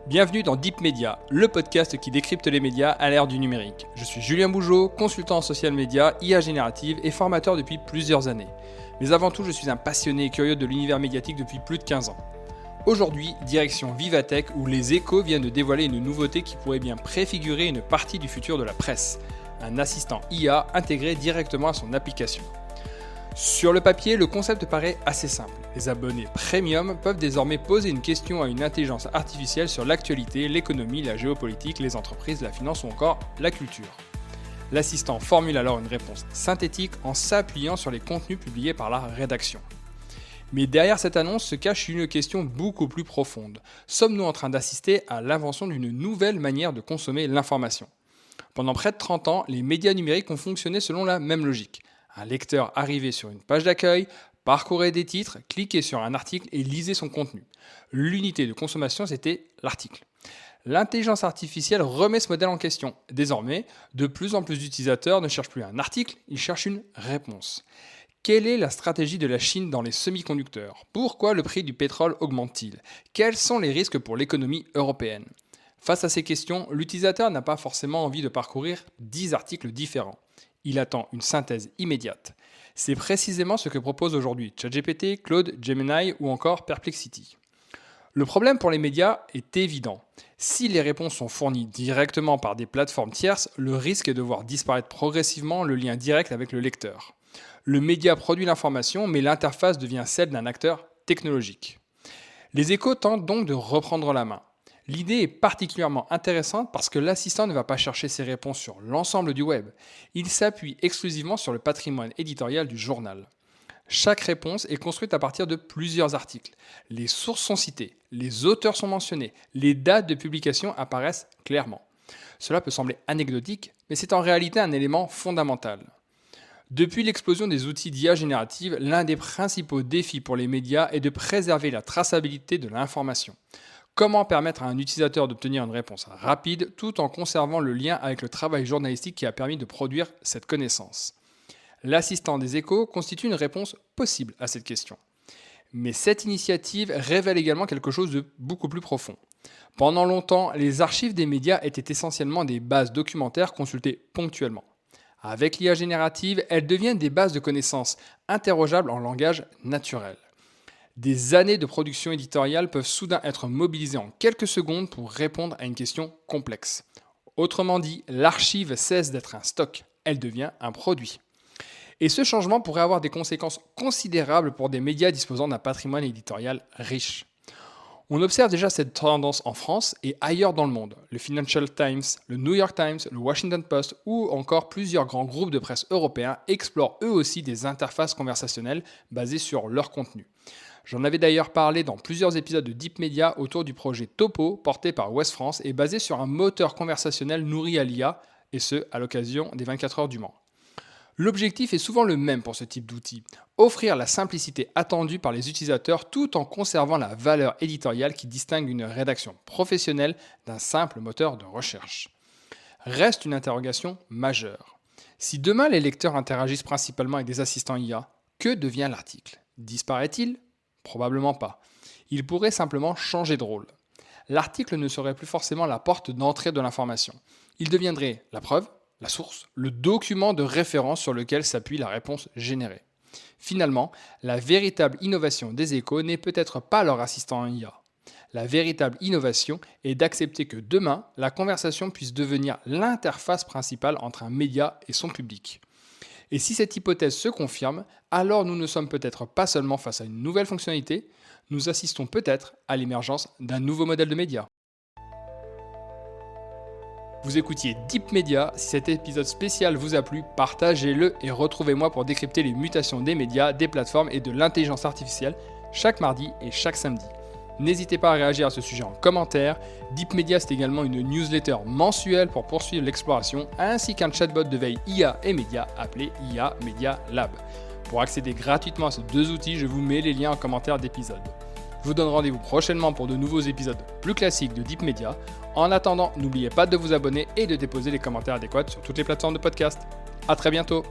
Bienvenue dans Deep Media, le podcast qui décrypte les médias à l'ère du numérique. Je suis Julien Bougeot, consultant en social media, IA générative et formateur depuis plusieurs années. Mais avant tout, je suis un passionné et curieux de l'univers médiatique depuis plus de 15 ans. Aujourd'hui, direction Vivatech où les Échos viennent de dévoiler une nouveauté qui pourrait bien préfigurer une partie du futur de la presse. Un assistant IA intégré directement à son application. Sur le papier, le concept paraît assez simple. Les abonnés premium peuvent désormais poser une question à une intelligence artificielle sur l'actualité, l'économie, la géopolitique, les entreprises, la finance ou encore la culture. L'assistant formule alors une réponse synthétique en s'appuyant sur les contenus publiés par la rédaction. Mais derrière cette annonce se cache une question beaucoup plus profonde. Sommes-nous en train d'assister à l'invention d'une nouvelle manière de consommer l'information ? Pendant près de 30 ans, les médias numériques ont fonctionné selon la même logique. Un lecteur arrivait sur une page d'accueil, parcourait des titres, cliquait sur un article et lisait son contenu. L'unité de consommation, c'était l'article. L'intelligence artificielle remet ce modèle en question. Désormais, de plus en plus d'utilisateurs ne cherchent plus un article, ils cherchent une réponse. Quelle est la stratégie de la Chine dans les semi-conducteurs ? Pourquoi le prix du pétrole augmente-t-il ? Quels sont les risques pour l'économie européenne ? Face à ces questions, l'utilisateur n'a pas forcément envie de parcourir 10 articles différents. Il attend une synthèse immédiate. C'est précisément ce que propose aujourd'hui ChatGPT, Claude, Gemini ou encore Perplexity. Le problème pour les médias est évident. Si les réponses sont fournies directement par des plateformes tierces, le risque est de voir disparaître progressivement le lien direct avec le lecteur. Le média produit l'information, mais l'interface devient celle d'un acteur technologique. Les Échos tentent donc de reprendre la main. L'idée est particulièrement intéressante parce que l'assistant ne va pas chercher ses réponses sur l'ensemble du web. Il s'appuie exclusivement sur le patrimoine éditorial du journal. Chaque réponse est construite à partir de plusieurs articles. Les sources sont citées, les auteurs sont mentionnés, les dates de publication apparaissent clairement. Cela peut sembler anecdotique, mais c'est en réalité un élément fondamental. Depuis l'explosion des outils d'IA générative, l'un des principaux défis pour les médias est de préserver la traçabilité de l'information. Comment permettre à un utilisateur d'obtenir une réponse rapide tout en conservant le lien avec le travail journalistique qui a permis de produire cette connaissance ? L'assistant des Échos constitue une réponse possible à cette question. Mais cette initiative révèle également quelque chose de beaucoup plus profond. Pendant longtemps, les archives des médias étaient essentiellement des bases documentaires consultées ponctuellement. Avec l'IA générative, elles deviennent des bases de connaissances interrogeables en langage naturel. Des années de production éditoriale peuvent soudain être mobilisées en quelques secondes pour répondre à une question complexe. Autrement dit, l'archive cesse d'être un stock, elle devient un produit. Et ce changement pourrait avoir des conséquences considérables pour des médias disposant d'un patrimoine éditorial riche. On observe déjà cette tendance en France et ailleurs dans le monde. Le Financial Times, le New York Times, le Washington Post ou encore plusieurs grands groupes de presse européens explorent eux aussi des interfaces conversationnelles basées sur leur contenu. J'en avais d'ailleurs parlé dans plusieurs épisodes de Deep Media autour du projet Topo porté par Ouest France et basé sur un moteur conversationnel nourri à l'IA, et ce, à l'occasion des 24 heures du Mans. L'objectif est souvent le même pour ce type d'outil, offrir la simplicité attendue par les utilisateurs tout en conservant la valeur éditoriale qui distingue une rédaction professionnelle d'un simple moteur de recherche. Reste une interrogation majeure. Si demain les lecteurs interagissent principalement avec des assistants IA, que devient l'article ? Disparaît-il ? Probablement pas. Il pourrait simplement changer de rôle. L'article ne serait plus forcément la porte d'entrée de l'information. Il deviendrait la preuve, la source, le document de référence sur lequel s'appuie la réponse générée. Finalement, la véritable innovation des Échos n'est peut-être pas leur assistant IA. La véritable innovation est d'accepter que demain, la conversation puisse devenir l'interface principale entre un média et son public. Et si cette hypothèse se confirme, alors nous ne sommes peut-être pas seulement face à une nouvelle fonctionnalité, nous assistons peut-être à l'émergence d'un nouveau modèle de média. Vous écoutiez Deep Media, si cet épisode spécial vous a plu, partagez-le et retrouvez-moi pour décrypter les mutations des médias, des plateformes et de l'intelligence artificielle chaque mardi et chaque samedi. N'hésitez pas à réagir à ce sujet en commentaire. Deep Media, c'est également une newsletter mensuelle pour poursuivre l'exploration, ainsi qu'un chatbot de veille IA et médias appelé IA Media Lab. Pour accéder gratuitement à ces deux outils, je vous mets les liens en commentaire d'épisode. Je vous donne rendez-vous prochainement pour de nouveaux épisodes plus classiques de Deep Media. En attendant, n'oubliez pas de vous abonner et de déposer les commentaires adéquats sur toutes les plateformes de podcast. À très bientôt.